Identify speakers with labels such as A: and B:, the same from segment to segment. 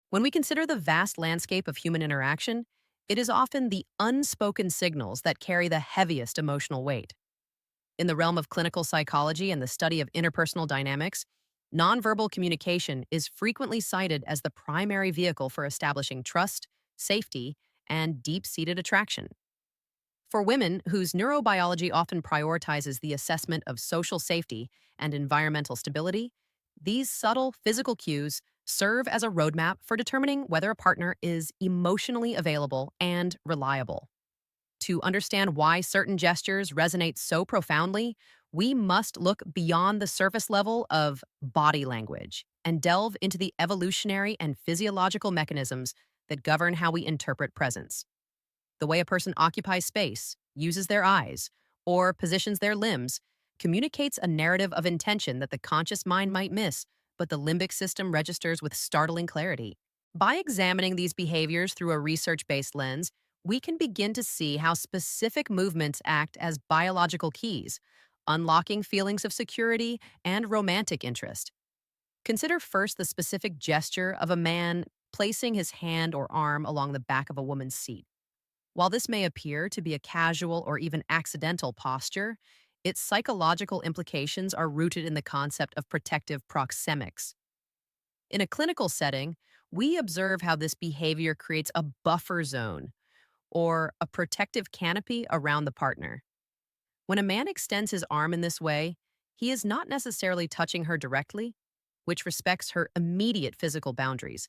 A: When we consider the vast landscape of human interaction, it is often the unspoken signals that carry the heaviest emotional weight. In the realm of clinical psychology and the study of interpersonal dynamics, nonverbal communication is frequently cited as the primary vehicle for establishing trust, safety, and deep seated attraction. For women whose neurobiology often prioritizes the assessment of social safety and environmental stability, these subtle physical cues serve as a roadmap for determining whether a partner is emotionally available and reliable. To understand why certain gestures resonate so profoundly, we must look beyond the surface level of body language and delve into the evolutionary and physiological mechanisms that govern how we interpret presence. The way a person occupies space, uses their eyes, or positions their limbs communicates a narrative of intention that the conscious mind might miss, but the limbic system registers with startling clarity. By examining these behaviors through a research based lens, we can begin to see how specific movements act as biological keys, unlocking feelings of security and romantic interest. Consider first the specific gesture of a man placing his hand or arm along the back of a woman's seat. While this may appear to be a casual or even accidental posture, its psychological implications are rooted in the concept of protective proxemics. In a clinical setting, we observe how this behavior creates a buffer zone or a protective canopy around the partner. When a man extends his arm in this way, he is not necessarily touching her directly, which respects her immediate physical boundaries,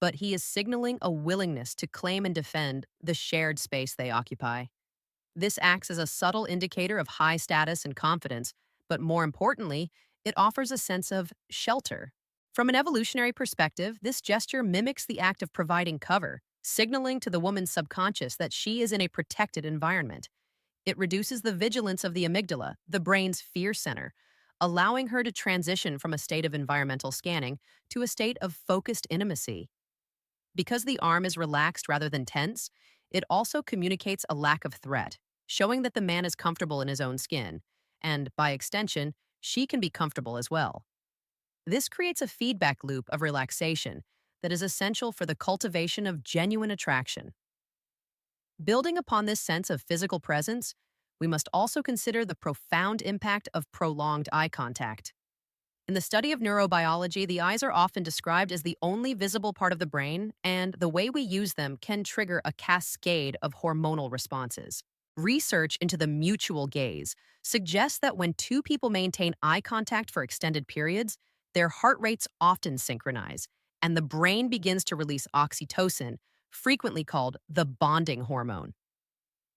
A: but he is signaling a willingness to claim and defend the shared space they occupy. This acts as a subtle indicator of high status and confidence, but more importantly, it offers a sense of shelter. From an evolutionary perspective, this gesture mimics the act of providing cover, signaling to the woman's subconscious that she is in a protected environment. It reduces the vigilance of the amygdala, the brain's fear center, allowing her to transition from a state of environmental scanning to a state of focused intimacy. Because the arm is relaxed rather than tense, it also communicates a lack of threat, showing that the man is comfortable in his own skin, and by extension, she can be comfortable as well. This creates a feedback loop of relaxation that is essential for the cultivation of genuine attraction. Building upon this sense of physical presence, we must also consider the profound impact of prolonged eye contact. In the study of neurobiology, the eyes are often described as the only visible part of the brain, and the way we use them can trigger a cascade of hormonal responses. Research into the mutual gaze suggests that when two people maintain eye contact for extended periods, their heart rates often synchronize, and the brain begins to release oxytocin, frequently called the bonding hormone.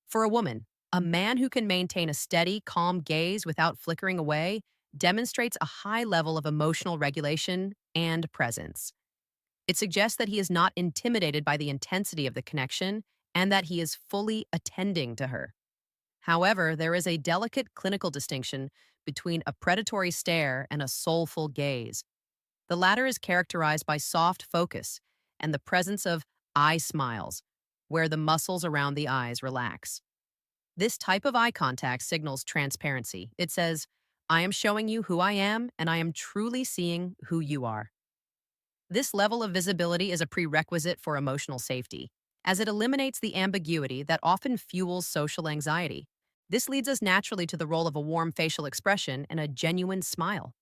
A: For a woman, a man who can maintain a steady, calm gaze without flickering away demonstrates a high level of emotional regulation and presence. It suggests that he is not intimidated by the intensity of the connection and that he is fully attending to her. However, there is a delicate clinical distinction between a predatory stare and a soulful gaze. The latter is characterized by soft focus and the presence of eye smiles, where the muscles around the eyes relax. This type of eye contact signals transparency. It says, I am showing you who I am, and I am truly seeing who you are. This level of visibility is a prerequisite for emotional safety, as it eliminates the ambiguity that often fuels social anxiety. This leads us naturally to the role of a warm facial expression and a genuine smile.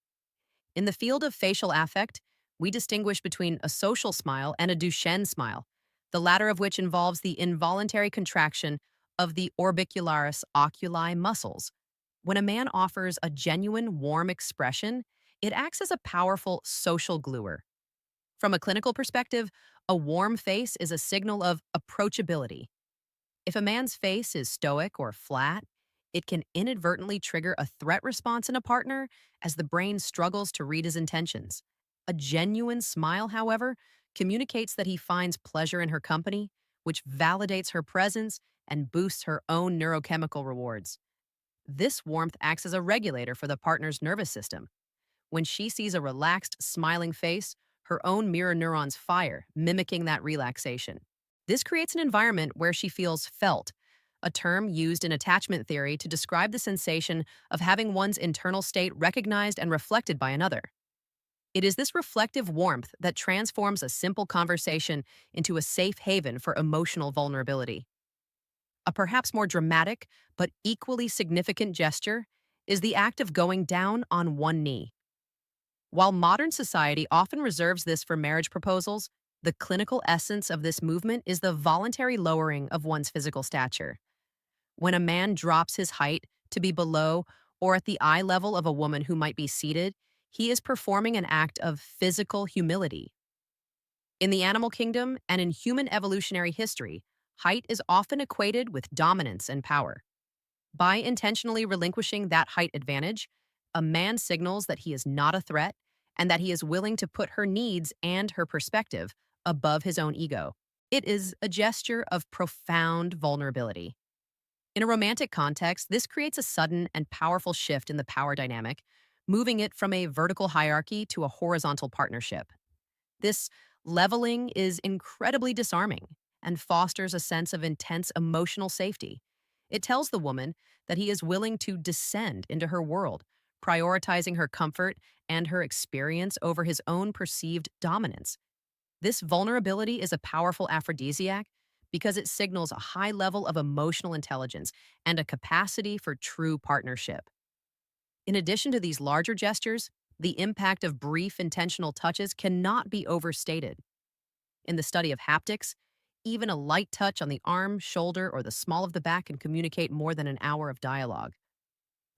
A: In the field of facial affect, we distinguish between a social smile and a Duchenne smile, the latter of which involves the involuntary contraction of the orbicularis oculi muscles. When a man offers a genuine, warm expression, it acts as a powerful social gluer. From a clinical perspective, a warm face is a signal of approachability. If a man's face is stoic or flat, it can inadvertently trigger a threat response in a partner as the brain struggles to read his intentions. A genuine smile, however, communicates that he finds pleasure in her company, which validates her presence and boosts her own neurochemical rewards. This warmth acts as a regulator for the partner's nervous system. When she sees a relaxed, smiling face, her own mirror neurons fire, mimicking that relaxation. This creates an environment where she feels felt, a term used in attachment theory to describe the sensation of having one's internal state recognized and reflected by another. It is this reflective warmth that transforms a simple conversation into a safe haven for emotional vulnerability. A perhaps more dramatic but equally significant gesture is the act of going down on one knee. While modern society often reserves this for marriage proposals, the clinical essence of this movement is the voluntary lowering of one's physical stature. When a man drops his height to be below or at the eye level of a woman who might be seated, he is performing an act of physical humility. In the animal kingdom and in human evolutionary history, height is often equated with dominance and power. By intentionally relinquishing that height advantage, a man signals that he is not a threat and that he is willing to put her needs and her perspective above his own ego. It is a gesture of profound vulnerability. In a romantic context, this creates a sudden and powerful shift in the power dynamic, moving it from a vertical hierarchy to a horizontal partnership. This leveling is incredibly disarming and fosters a sense of intense emotional safety. It tells the woman that he is willing to descend into her world, prioritizing her comfort and her experience over his own perceived dominance. This vulnerability is a powerful aphrodisiac because it signals a high level of emotional intelligence and a capacity for true partnership. In addition to these larger gestures, the impact of brief intentional touches cannot be overstated. In the study of haptics, even a light touch on the arm, shoulder, or the small of the back can communicate more than an hour of dialogue.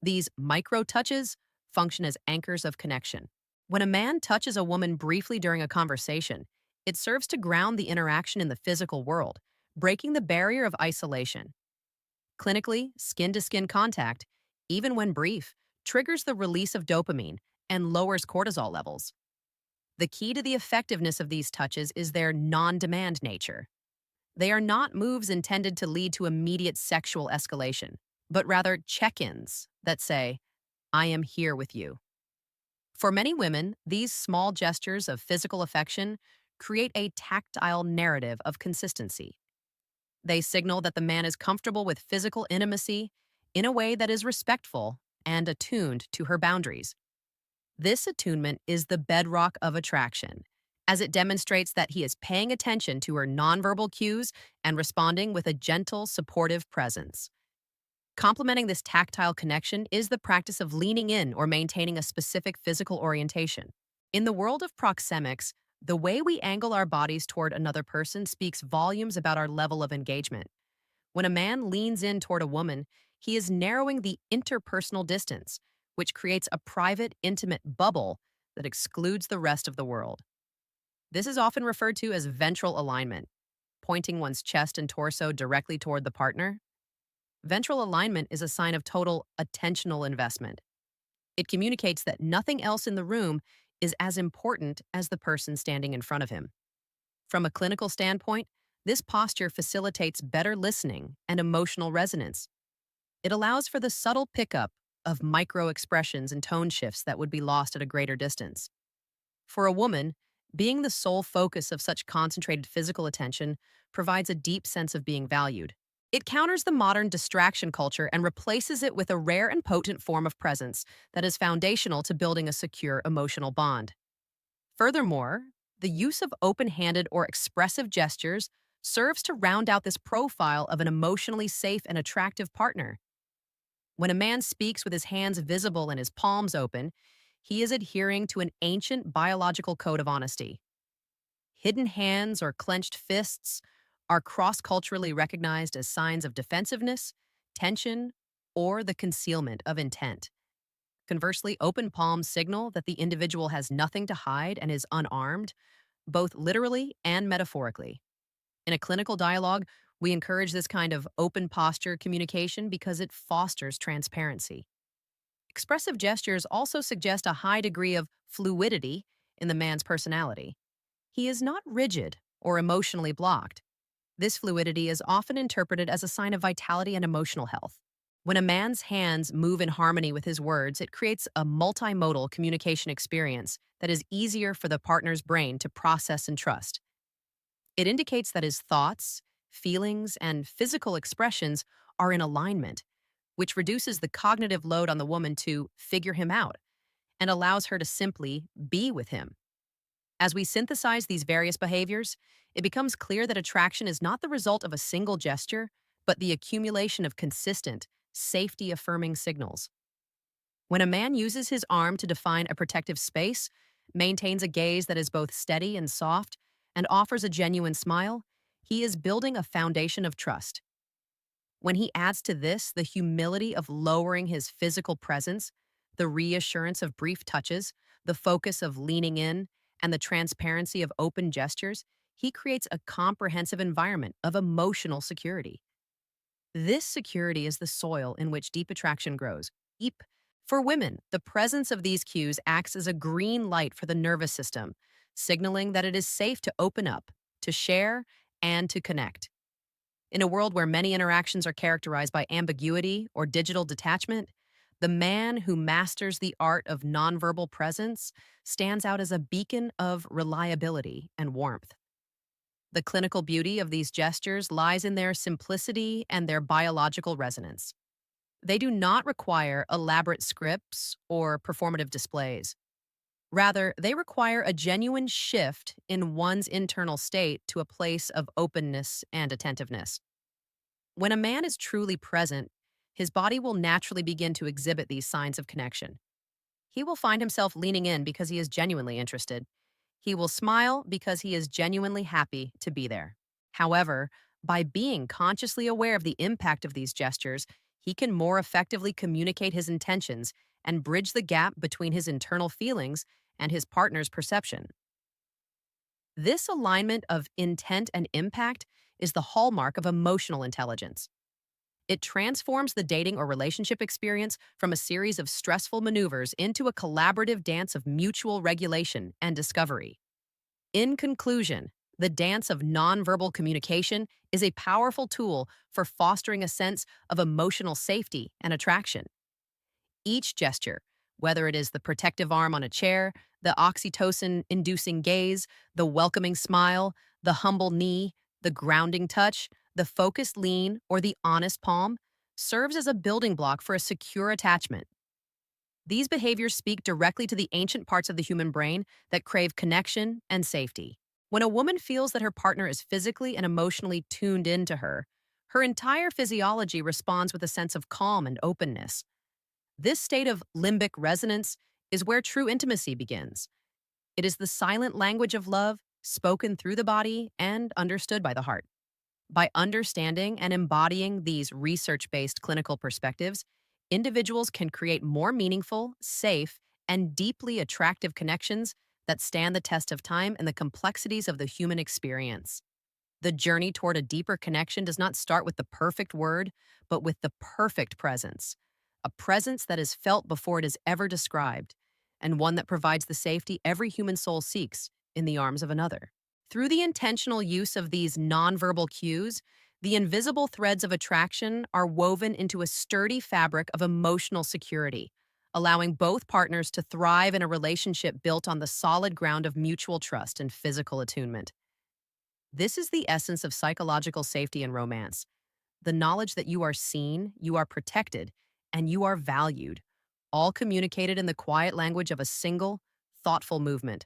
A: These micro touches function as anchors of connection. When a man touches a woman briefly during a conversation, it serves to ground the interaction in the physical world, breaking the barrier of isolation. Clinically, skin to skin contact, even when brief, triggers the release of dopamine and lowers cortisol levels. The key to the effectiveness of these touches is their non demand nature. They are not moves intended to lead to immediate sexual escalation, but rather check ins that say, I am here with you. For many women, these small gestures of physical affection create a tactile narrative of consistency. They signal that the man is comfortable with physical intimacy in a way that is respectful and attuned to her boundaries. This attunement is the bedrock of attraction, as it demonstrates that he is paying attention to her nonverbal cues and responding with a gentle, supportive presence. Complementing this tactile connection is the practice of leaning in or maintaining a specific physical orientation. In the world of proxemics, the way we angle our bodies toward another person speaks volumes about our level of engagement. When a man leans in toward a woman, he is narrowing the interpersonal distance, which creates a private, intimate bubble that excludes the rest of the world. This is often referred to as ventral alignment, pointing one's chest and torso directly toward the partner. Ventral alignment is a sign of total attentional investment. It communicates that nothing else in the room is as important as the person standing in front of him. From a clinical standpoint, this posture facilitates better listening and emotional resonance. It allows for the subtle pickup of micro expressions and tone shifts that would be lost at a greater distance. For a woman, being the sole focus of such concentrated physical attention provides a deep sense of being valued. It counters the modern distraction culture and replaces it with a rare and potent form of presence that is foundational to building a secure emotional bond. Furthermore, the use of open-handed or expressive gestures serves to round out this profile of an emotionally safe and attractive partner. When a man speaks with his hands visible and his palms open, he is adhering to an ancient biological code of honesty. Hidden hands or clenched fists are cross-culturally recognized as signs of defensiveness, tension, or the concealment of intent. Conversely, open palms signal that the individual has nothing to hide and is unarmed, both literally and metaphorically. In a clinical dialogue, we encourage this kind of open posture communication because it fosters transparency. Expressive gestures also suggest a high degree of fluidity in the man's personality. He is not rigid or emotionally blocked. This fluidity is often interpreted as a sign of vitality and emotional health. When a man's hands move in harmony with his words, it creates a multimodal communication experience that is easier for the partner's brain to process and trust. It indicates that his thoughts, feelings, and physical expressions are in alignment, which reduces the cognitive load on the woman to figure him out and allows her to simply be with him. As we synthesize these various behaviors, it becomes clear that attraction is not the result of a single gesture, but the accumulation of consistent, safety affirming signals. When a man uses his arm to define a protective space, maintains a gaze that is both steady and soft, and offers a genuine smile, he is building a foundation of trust. When he adds to this the humility of lowering his physical presence, the reassurance of brief touches, the focus of leaning in, and the transparency of open gestures, he creates a comprehensive environment of emotional security. This security is the soil in which deep attraction grows. Deep. For women, the presence of these cues acts as a green light for the nervous system, signaling that it is safe to open up, to share, and to connect. In a world where many interactions are characterized by ambiguity or digital detachment, the man who masters the art of nonverbal presence stands out as a beacon of reliability and warmth. The clinical beauty of these gestures lies in their simplicity and their biological resonance. They do not require elaborate scripts or performative displays. Rather, they require a genuine shift in one's internal state to a place of openness and attentiveness. When a man is truly present, his body will naturally begin to exhibit these signs of connection. He will find himself leaning in because he is genuinely interested. He will smile because he is genuinely happy to be there. However, by being consciously aware of the impact of these gestures, he can more effectively communicate his intentions and bridge the gap between his internal feelings and his partner's perception. This alignment of intent and impact is the hallmark of emotional intelligence. It transforms the dating or relationship experience from a series of stressful maneuvers into a collaborative dance of mutual regulation and discovery. In conclusion, the dance of nonverbal communication is a powerful tool for fostering a sense of emotional safety and attraction. Each gesture, whether it is the protective arm on a chair, the oxytocin inducing gaze, the welcoming smile, the humble knee, the grounding touch, the focused lean, or the honest palm, serves as a building block for a secure attachment. These behaviors speak directly to the ancient parts of the human brain that crave connection and safety. When a woman feels that her partner is physically and emotionally tuned into her, her entire physiology responds with a sense of calm and openness. This state of limbic resonance is where true intimacy begins. It is the silent language of love, spoken through the body and understood by the heart. By understanding and embodying these research based clinical perspectives, individuals can create more meaningful, safe, and deeply attractive connections that stand the test of time and the complexities of the human experience. The journey toward a deeper connection does not start with the perfect word, but with the perfect presence. A presence that is felt before it is ever described, and one that provides the safety every human soul seeks in the arms of another. Through the intentional use of these nonverbal cues, the invisible threads of attraction are woven into a sturdy fabric of emotional security, allowing both partners to thrive in a relationship built on the solid ground of mutual trust and physical attunement. This is the essence of psychological safety in romance: the knowledge that you are seen, you are protected, and you are valued, all communicated in the quiet language of a single, thoughtful movement.